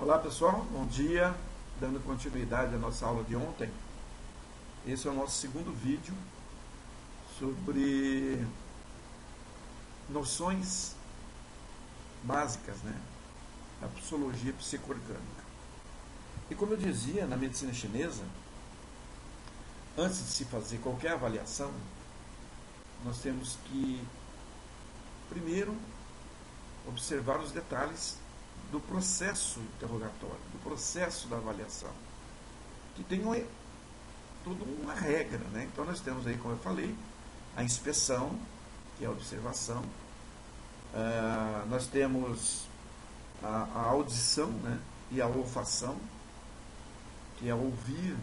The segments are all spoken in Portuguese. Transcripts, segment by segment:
Olá pessoal, bom dia. Dando continuidade à nossa aula de ontem, esse é o nosso segundo vídeo sobre noções básicas, da psicologia psico-orgânica. E como eu dizia, na medicina chinesa, antes de se fazer qualquer avaliação, nós temos que primeiro observar os detalhes do processo interrogatório, do processo da avaliação, que tem toda uma regra, Então nós temos aí, como eu falei, a inspeção, que é a observação, nós temos a audição, e a olfação, que é ouvir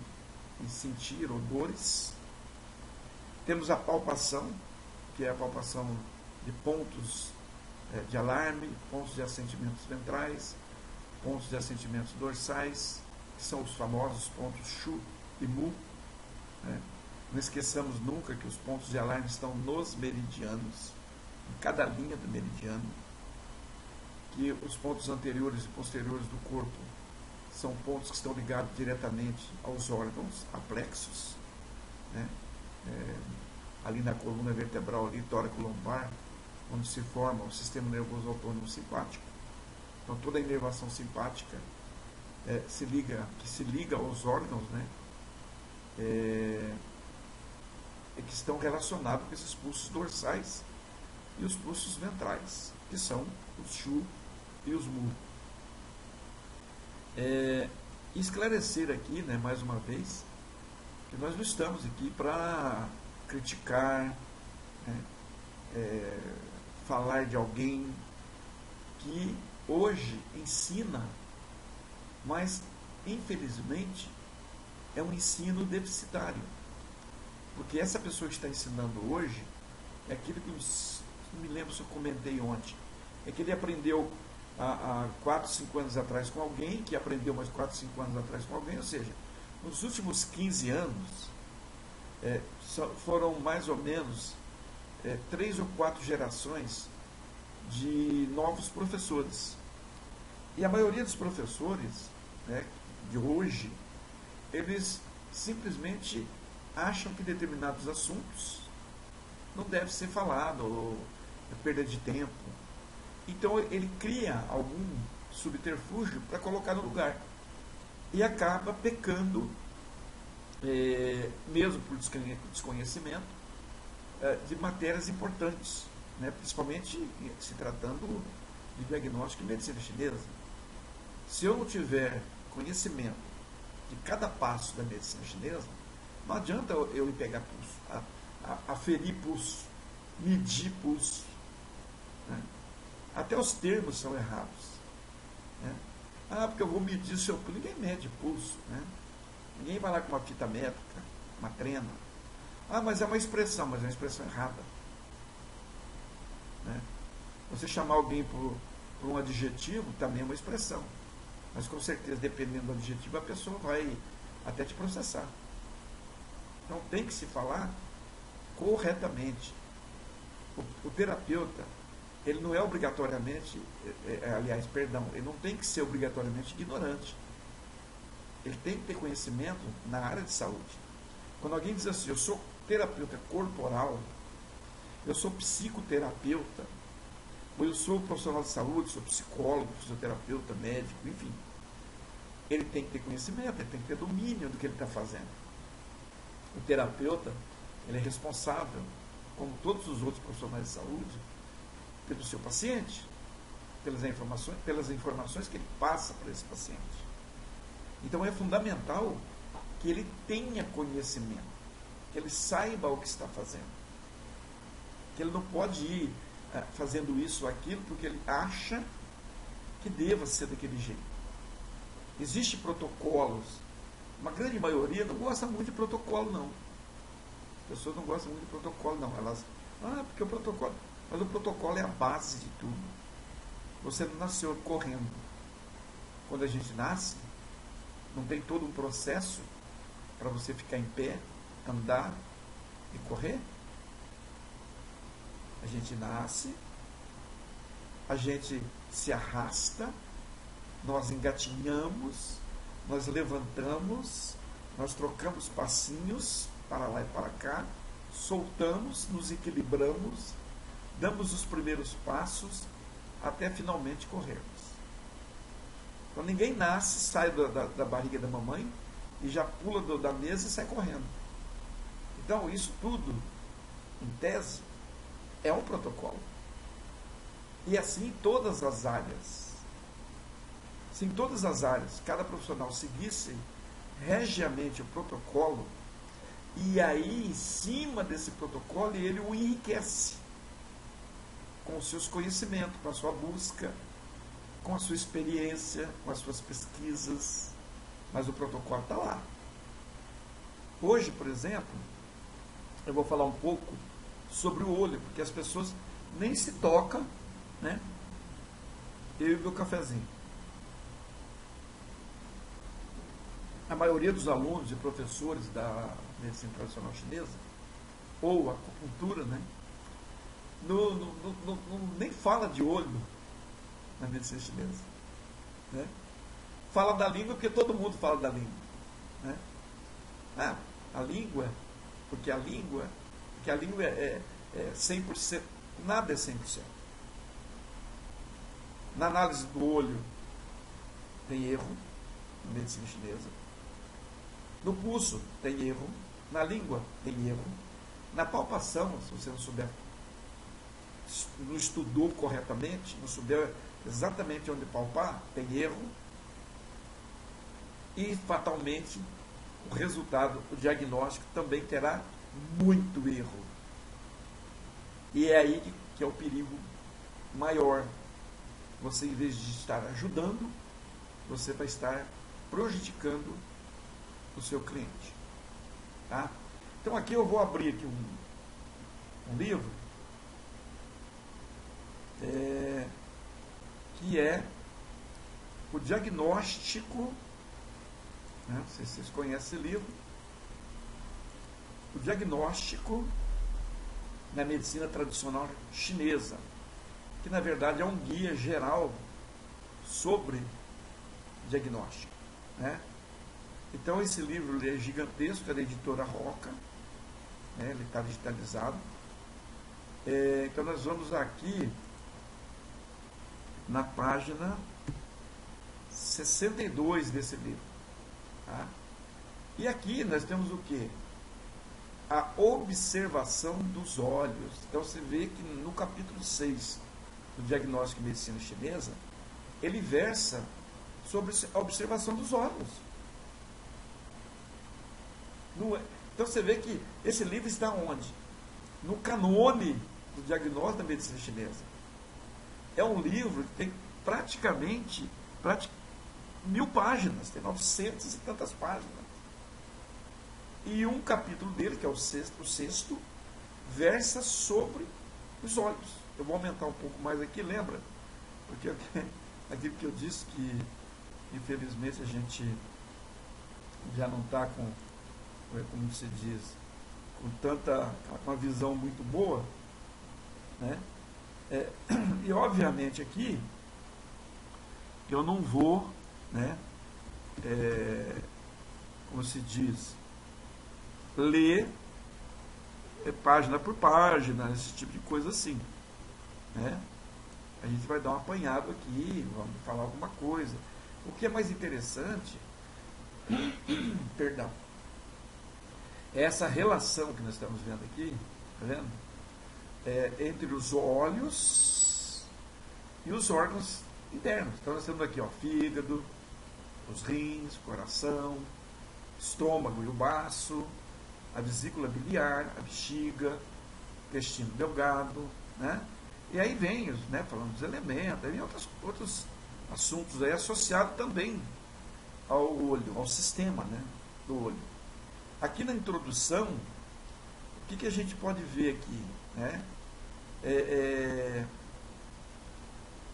e sentir odores. Temos a palpação, que é a palpação de pontos de alarme, pontos de assentimentos ventrais, pontos de assentimentos dorsais, que são os famosos pontos Shu e Mu. Não esqueçamos nunca que os pontos de alarme estão nos meridianos, em cada linha do meridiano, que os pontos anteriores e posteriores do corpo são pontos que estão ligados diretamente aos órgãos, a plexos, ali na coluna vertebral, ali, tóraco-lombar, onde se forma o sistema nervoso autônomo simpático. Então toda a inervação simpática que se liga aos órgãos, e que estão relacionados com esses pulsos dorsais e os pulsos ventrais, que são os Shu e os Mu. Esclarecer aqui, mais uma vez, que nós não estamos aqui para criticar, falar de alguém que hoje ensina, mas infelizmente é um ensino deficitário, porque essa pessoa que está ensinando hoje é aquilo que não me lembro se eu comentei ontem, é que ele aprendeu há 4, 5 anos atrás com alguém, que aprendeu mais 4, 5 anos atrás com alguém, ou seja, nos últimos 15 anos foram mais ou menos 3 ou 4 gerações de novos professores. E a maioria dos professores de hoje, eles simplesmente acham que determinados assuntos não devem ser falados, ou é perda de tempo. Então ele cria algum subterfúgio para colocar no lugar. E acaba pecando, mesmo por desconhecimento, de matérias importantes, principalmente se tratando de diagnóstico e medicina chinesa. Se eu não tiver conhecimento de cada passo da medicina chinesa, não adianta eu ir pegar pulso, aferir pulso, medir pulso. Até os termos são errados. Porque eu vou medir o seu pulso. Ninguém mede pulso. Ninguém vai lá com uma fita métrica, uma trena. Mas é uma expressão, mas é uma expressão errada. Você chamar alguém por um adjetivo também é uma expressão. Mas com certeza, dependendo do adjetivo, a pessoa vai até te processar. Então tem que se falar corretamente. O terapeuta, ele não é obrigatoriamente, ele não tem que ser obrigatoriamente ignorante. Ele tem que ter conhecimento na área de saúde. Quando alguém diz assim, eu sou terapeuta corporal, eu sou psicoterapeuta, ou eu sou profissional de saúde, sou psicólogo, fisioterapeuta, médico, enfim. Ele tem que ter conhecimento, ele tem que ter domínio do que ele está fazendo. O terapeuta, ele é responsável, como todos os outros profissionais de saúde, pelo seu paciente, pelas informações que ele passa para esse paciente. Então é fundamental que ele tenha conhecimento, que ele saiba o que está fazendo, que ele não pode ir fazendo isso ou aquilo porque ele acha que deva ser daquele jeito. Existem protocolos, uma grande maioria não gosta muito de protocolo, não. As pessoas não gostam muito de protocolo, não. Elas, porque o protocolo... Mas o protocolo é a base de tudo. Você não nasceu correndo. Quando a gente nasce, não tem todo um processo para você ficar em pé, andar e correr? A gente nasce, a gente se arrasta, nós engatinhamos, nós levantamos, nós trocamos passinhos para lá e para cá, soltamos, nos equilibramos, damos os primeiros passos até finalmente corrermos. Então ninguém nasce, sai da barriga da mamãe e já pula da mesa e sai correndo. Então isso tudo, em tese, é um protocolo. E assim em todas as áreas. Se em todas as áreas cada profissional seguisse regiamente o protocolo, e aí em cima desse protocolo ele o enriquece com os seus conhecimentos, com a sua busca, com a sua experiência, com as suas pesquisas, mas o protocolo está lá. Hoje, por exemplo, eu vou falar um pouco sobre o olho, porque as pessoas nem se tocam, né? Eu e meu cafezinho. A maioria dos alunos e professores da medicina tradicional chinesa, ou acupuntura, né? Nem fala de olho na medicina chinesa, né? Fala da língua porque todo mundo fala da língua, né? A língua, porque a língua é 100%, nada é 100%. Na análise do olho tem erro, na medicina chinesa. No pulso tem erro, na língua tem erro, na palpação, se você não souber, não estudou corretamente, não souber exatamente onde palpar, tem erro, e fatalmente o resultado, o diagnóstico também terá muito erro. E é aí que é o perigo maior. Você, em vez de estar ajudando, você vai estar prejudicando o seu cliente. Tá? Então aqui eu vou abrir aqui um livro que é o diagnóstico, né? Não sei se vocês conhecem esse livro, o diagnóstico na medicina tradicional chinesa, que na verdade é um guia geral sobre diagnóstico, né? Então esse livro é gigantesco, é da editora Roca, né? Ele está digitalizado. Então nós vamos aqui na página 62 desse livro. Tá? E aqui nós temos o quê? A observação dos olhos. Então você vê que no capítulo 6 do Diagnóstico de Medicina Chinesa, ele versa sobre a observação dos olhos. Então você vê que esse livro está onde? No canone do Diagnóstico da Medicina Chinesa. É um livro que tem praticamente 1000 páginas, tem 900 e tantas páginas. E um capítulo dele, que é o sexto, versa sobre os olhos. Eu vou aumentar um pouco mais aqui, lembra? Porque aquilo que eu disse que, infelizmente, a gente já não está com, como se diz, com uma visão muito boa, né? E obviamente aqui eu não vou, né, como se diz, ler página por página, esse tipo de coisa assim, né? A gente vai dar um apanhado aqui, vamos falar alguma coisa. O que é mais interessante, perdão, é essa relação que nós estamos vendo aqui, tá vendo? Entre os olhos e os órgãos internos. Então nós temos aqui, ó, fígado, os rins, coração, estômago e o baço, a vesícula biliar, a bexiga, intestino delgado, né? E aí vem, né, falando dos elementos, aí vem outros assuntos aí associados também ao olho, ao sistema, né, do olho. Aqui na introdução, o que a gente pode ver aqui, né?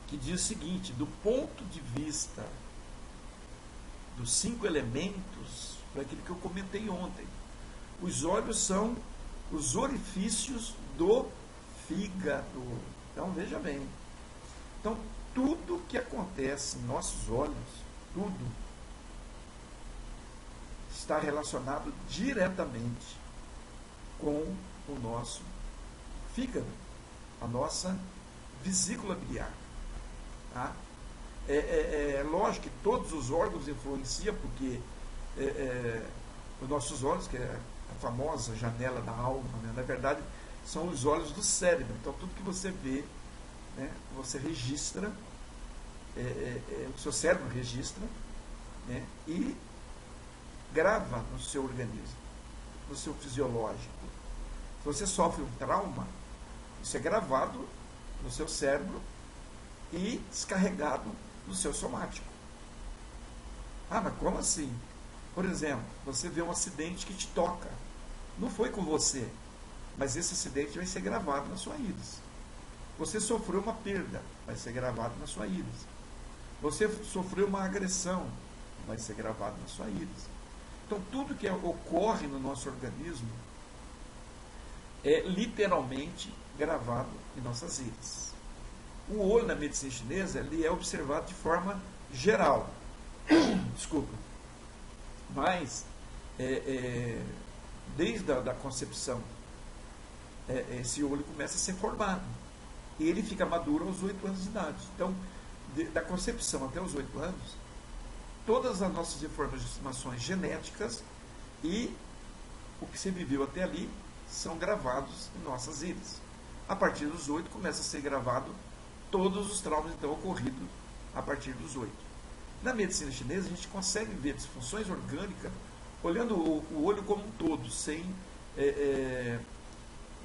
Que diz o seguinte: do ponto de vista dos 5 elementos, foi aquilo que eu comentei ontem, os olhos são os orifícios do fígado. Então veja bem, então tudo que acontece em nossos olhos, tudo, está relacionado diretamente com o nosso fígado, a nossa vesícula biliar. Tá? É lógico que todos os órgãos influenciam, porque os nossos olhos, que é a famosa janela da alma, né, na verdade, são os olhos do cérebro. Então, tudo que você vê, né, você registra, o seu cérebro registra, né, e grava no seu organismo, no seu fisiológico. Se você sofre um trauma, isso é gravado no seu cérebro e descarregado no seu somático. Ah, mas como assim? Por exemplo, você vê um acidente que te toca. Não foi com você, mas esse acidente vai ser gravado na sua íris. Você sofreu uma perda, vai ser gravado na sua íris. Você sofreu uma agressão, vai ser gravado na sua íris. Então, tudo que ocorre no nosso organismo é literalmente gravado em nossas íris. O olho na medicina chinesa ele é observado de forma geral. Desculpa. Mas, desde a concepção, esse olho começa a ser formado. E ele fica maduro aos 8 anos de idade. Então, da concepção até os 8 anos, todas as nossas informações genéticas e o que você viveu até ali são gravados em nossas íris. A partir dos 8 começa a ser gravado todos os traumas então ocorridos a partir dos 8. Na medicina chinesa a gente consegue ver disfunções orgânicas olhando o olho como um todo, sem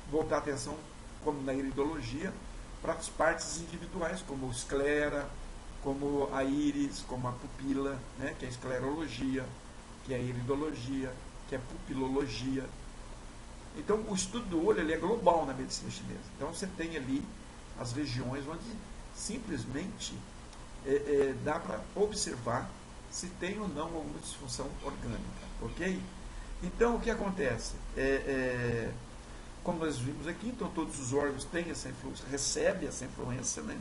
voltar a atenção, como na iridologia, para as partes individuais, como esclera, como a íris, como a pupila, né, que é a esclerologia, que é a iridologia, que é a pupilologia. Então, o estudo do olho ele é global na medicina chinesa. Então, você tem ali as regiões onde simplesmente dá para observar se tem ou não alguma disfunção orgânica. Ok? Então, o que acontece? Como nós vimos aqui, então todos os órgãos têm essa influência, recebem essa influência, né?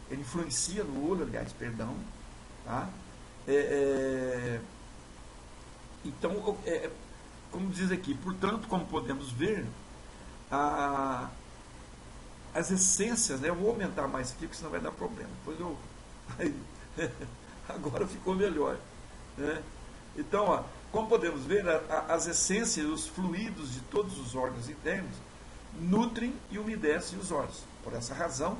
Ele influencia no olho, aliás, perdão. Tá? Então, como diz aqui, portanto, como podemos ver, as essências, né? Eu vou aumentar mais aqui, porque senão vai dar problema. Depois agora ficou melhor. Né? Então, ó, como podemos ver, as essências, os fluidos de todos os órgãos internos nutrem e umedecem os olhos. Por essa razão,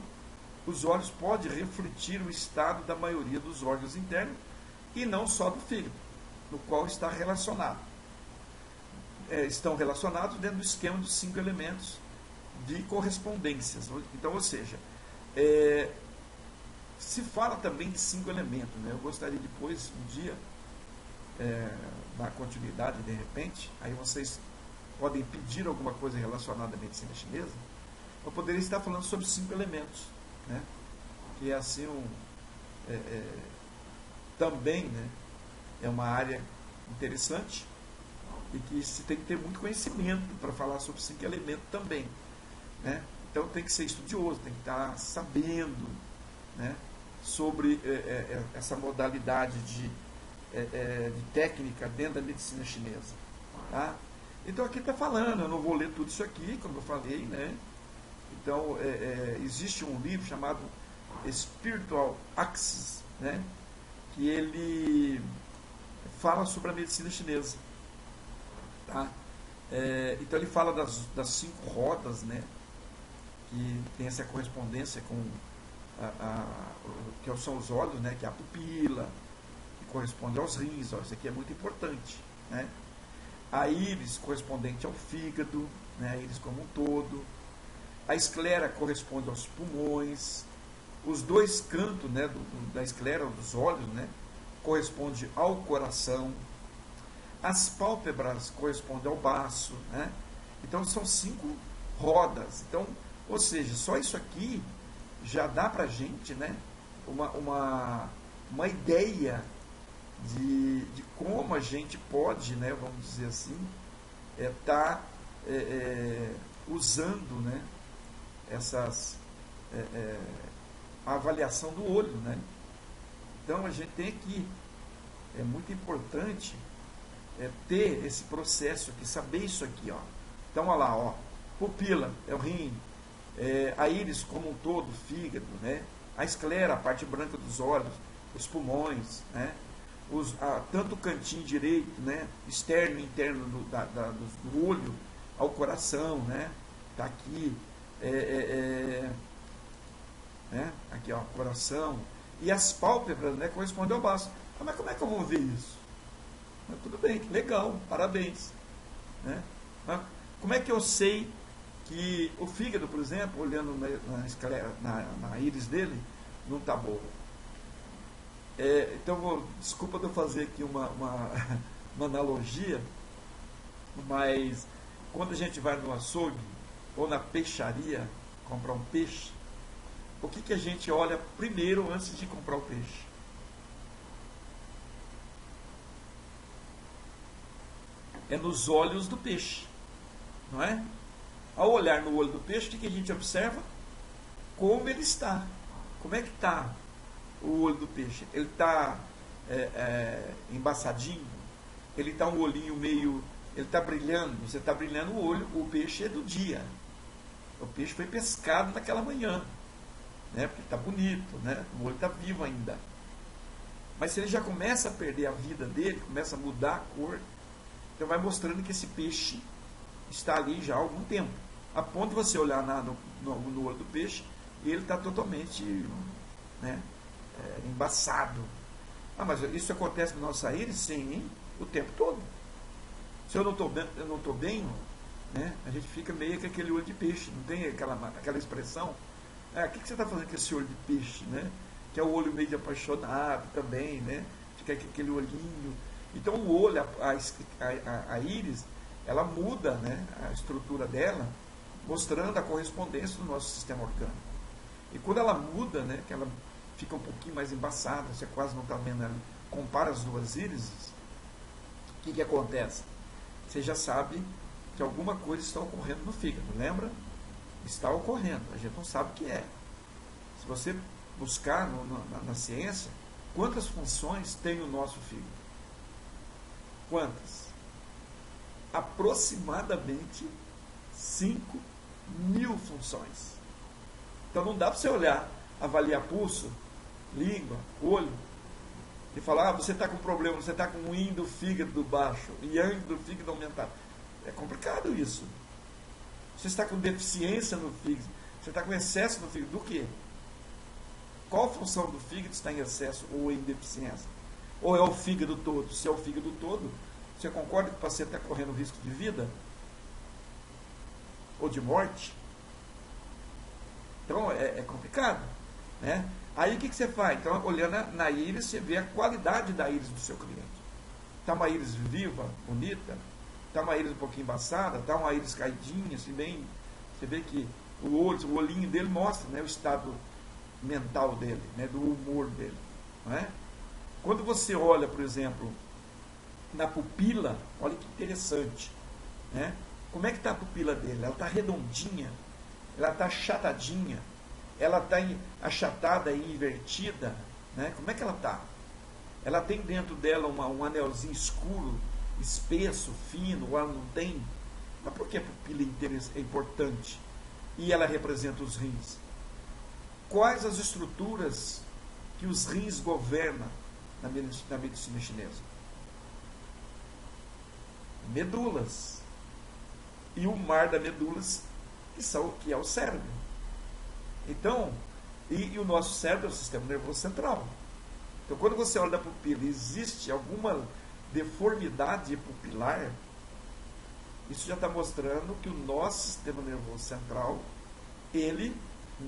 os olhos podem refletir o estado da maioria dos órgãos internos e não só do fígado, no qual está relacionado. Estão relacionados dentro do esquema dos 5 elementos de correspondências. Então, ou seja, se fala também de 5 elementos. Né? Eu gostaria depois, um dia, dar continuidade, de repente, aí vocês podem pedir alguma coisa relacionada à medicina chinesa, eu poderia estar falando sobre 5 elementos, né? Que é assim também, né, é uma área interessante e que se tem que ter muito conhecimento para falar sobre 5 elementos também, né? Então tem que ser estudioso, tem que estar sabendo, né, sobre essa modalidade de técnica dentro da medicina chinesa. Tá? Então aqui está falando, eu não vou ler tudo isso aqui, como eu falei, né? Então existe um livro chamado Spiritual Axis, né? Que ele fala sobre a medicina chinesa. Tá? Então ele fala das 5 rodas, né? Que tem essa correspondência com que são os olhos, né? Que é a pupila, que corresponde aos rins. Ó, isso aqui é muito importante, né? A íris correspondente ao fígado, né, a íris como um todo. A esclera corresponde aos pulmões. Os 2 cantos, né, da esclera, dos olhos, né, corresponde ao coração. As pálpebras correspondem ao baço. Né? Então, são 5 rodas. Então, ou seja, só isso aqui já dá para a gente, né, uma ideia de como a gente pode, né, vamos dizer assim, usando, né, a avaliação do olho, né? Então a gente tem que, é muito importante ter esse processo aqui, saber isso aqui, ó. Então olha lá, ó, pupila é o rim, a íris como um todo, o fígado, né? A esclera, a parte branca dos olhos, os pulmões, né? Tanto o cantinho direito, né? Externo e interno do olho ao coração, né? Tá aqui, né? Aqui, ó, coração. E as pálpebras, né, correspondem ao baço. Ah, mas como é que eu vou ver isso? Mas tudo bem, que legal, parabéns. Né? Mas como é que eu sei que o fígado, por exemplo, olhando na íris dele, não está boa? Então, desculpa de eu fazer aqui uma analogia, mas quando a gente vai no açougue ou na peixaria comprar um peixe, o que a gente olha primeiro antes de comprar o peixe? É nos olhos do peixe, não é? Ao olhar no olho do peixe, o que a gente observa? Como ele está. Como é que está o olho do peixe? Ele está embaçadinho? Ele está um olhinho meio... Ele está brilhando? Você está brilhando o olho, o peixe é do dia. O peixe foi pescado naquela manhã, né? Porque está bonito, né? O olho está vivo ainda. Mas se ele já começa a perder a vida dele, começa a mudar a cor, então vai mostrando que esse peixe está ali já há algum tempo. A ponto de você olhar no olho do peixe e ele está totalmente, né, embaçado. Ah, mas isso acontece no nosso íris? Sim, o tempo todo. Se eu não estou bem, né, a gente fica meio com aquele olho de peixe, não tem aquela expressão? O que você está fazendo com esse olho de peixe, né? Que é o olho meio de apaixonado também, né? Fica com aquele olhinho. Então o olho, a íris, ela muda, né, a estrutura dela, mostrando a correspondência do nosso sistema orgânico. E quando ela muda, né, que ela fica um pouquinho mais embaçada, você quase não está vendo ela, compara as duas írises, o que acontece? Você já sabe que alguma coisa está ocorrendo no fígado, lembra? Está ocorrendo, a gente não sabe o que é. Se você buscar na ciência, quantas funções tem o nosso fígado? Quantas? Aproximadamente 5.000 funções. Então não dá para você olhar, avaliar pulso, língua, olho, e falar, você está com problema, você está com o yin do fígado baixo, yang do fígado aumentado. É complicado isso. Você está com deficiência no fígado, você está com excesso no fígado, do quê? Qual função do fígado está em excesso ou em deficiência? Ou é o fígado todo? Se é o fígado todo, você concorda que o paciente está correndo risco de vida? Ou de morte? Então é complicado, né? Aí o que você faz? Então, olhando na íris, você vê a qualidade da íris do seu cliente. Está uma íris viva, bonita? Está uma íris um pouquinho embaçada? Está uma íris caidinha, assim, bem... Você vê que o olhinho dele mostra, né, o estado mental dele, né, do humor dele. Não é? Quando você olha, por exemplo, na pupila, olha que interessante, né? Como é que está a pupila dele? Ela está redondinha, ela está achatadinha, ela está achatada e invertida, né? Como é que ela está? Ela tem dentro dela um anelzinho escuro, espesso, fino, ou ela não tem? Mas por que a pupila é importante? E ela representa os rins. Quais as estruturas que os rins governam na medicina chinesa? Medulas. E o mar das medulas, que é o cérebro. Então, e o nosso cérebro é o sistema nervoso central. Então, quando você olha da pupila e existe alguma deformidade pupilar, isso já está mostrando que o nosso sistema nervoso central, ele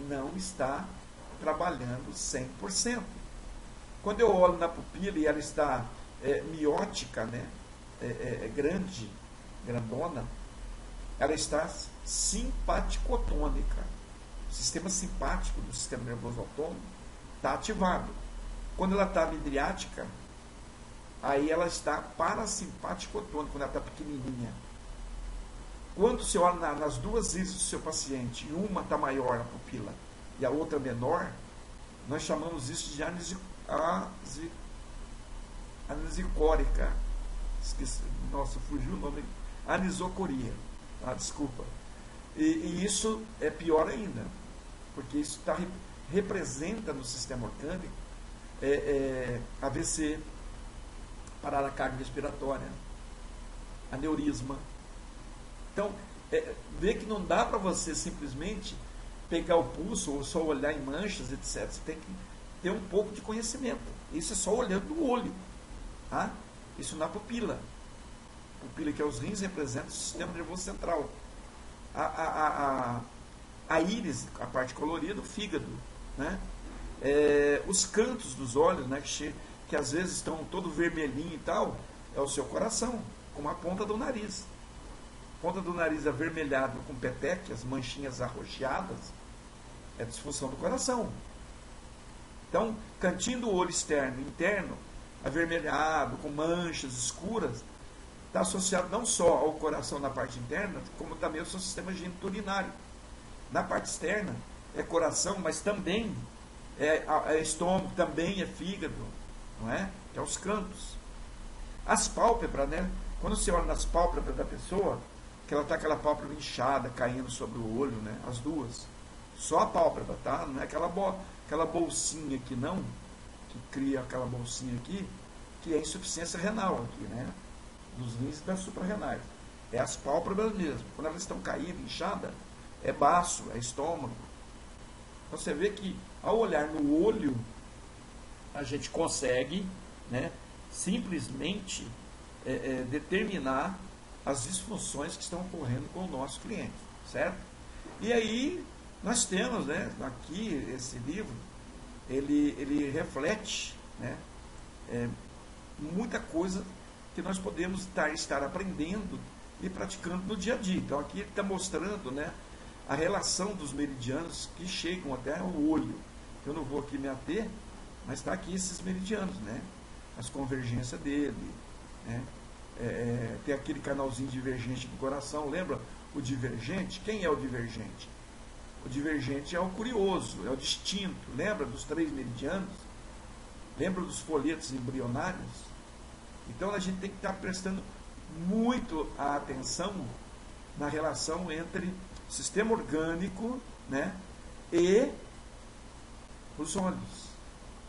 não está trabalhando 100%. Quando eu olho na pupila e ela está miótica, né, grande, grandona, ela está simpaticotônica. O sistema simpático do sistema nervoso autônomo está ativado. Quando ela está midriática, aí ela está parasimpaticotônica, quando ela está pequenininha. Quando você olha nas duas íris do seu paciente, e uma está maior a pupila e a outra menor, nós chamamos isso de anisocórica. Esqueci, nossa, fugiu o nome. Anisocoria. Desculpa. E isso é pior ainda, porque isso representa no sistema orgânico AVC, parada cardiorrespiratória, aneurisma. Então, vê que não dá para você simplesmente pegar o pulso ou só olhar em manchas, etc. Você tem que ter um pouco de conhecimento. Isso é só olhando no olho. Tá? Isso na pupila. Pupila, que é os rins, representa o sistema nervoso central. A íris, a parte colorida, o fígado. Né? Os cantos dos olhos, né, que às vezes estão todo vermelhinho e tal, é o seu coração, como a ponta do nariz. Ponta do nariz avermelhado com petequias, manchinhas arroxeadas, é disfunção do coração. Então, cantinho do olho externo e interno, avermelhado, com manchas escuras, está associado não só ao coração na parte interna, como também ao seu sistema geniturinário. Na parte externa é coração, mas também é estômago, também é fígado, não é? Que é os cantos. As pálpebras, né? Quando você olha nas pálpebras da pessoa, que ela está aquela pálpebra inchada, caindo sobre o olho, né? As duas. Só a pálpebra, tá? Não é aquela bolsinha aqui, não, que cria aquela bolsinha aqui, que é insuficiência renal aqui, né? Dos rins e das suprarrenais. É as pálpebras mesmo. Quando elas estão caídas, inchadas, é baço, é estômago. Então você vê que ao olhar no olho, a gente consegue, né, simplesmente determinar as disfunções que estão ocorrendo com o nosso cliente, certo? E aí nós temos, né, aqui esse livro, ele reflete, né, muita coisa que nós podemos estar aprendendo e praticando no dia a dia. Então aqui ele está mostrando, né, a relação dos meridianos que chegam até o olho. Eu não vou aqui me ater, mas está aqui esses meridianos, né, as convergências dele, né? Tem aquele canalzinho divergente do coração, lembra o divergente? Quem é o divergente? O divergente é o curioso, é o distinto. Lembra dos 3 meridianos? Lembra dos folhetos embrionários? Então a gente tem que estar prestando muito a atenção na relação entre o sistema orgânico, né, e os olhos.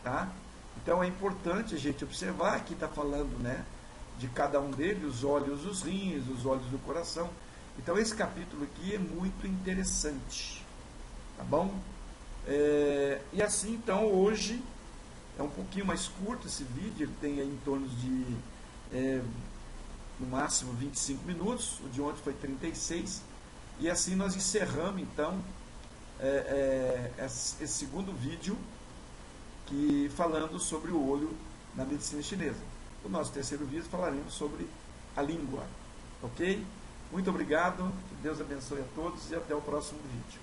Tá? Então é importante a gente observar, aqui está falando, né, de cada um deles, os olhos, os rins, os olhos do coração. Então esse capítulo aqui é muito interessante, tá bom? E assim, então, hoje é um pouquinho mais curto esse vídeo, ele tem aí em torno de no máximo 25 minutos, o de ontem foi 36, e assim nós encerramos então esse segundo vídeo falando sobre o olho na medicina chinesa. No nosso terceiro vídeo falaremos sobre a língua, ok? Muito obrigado, que Deus abençoe a todos e até o próximo vídeo.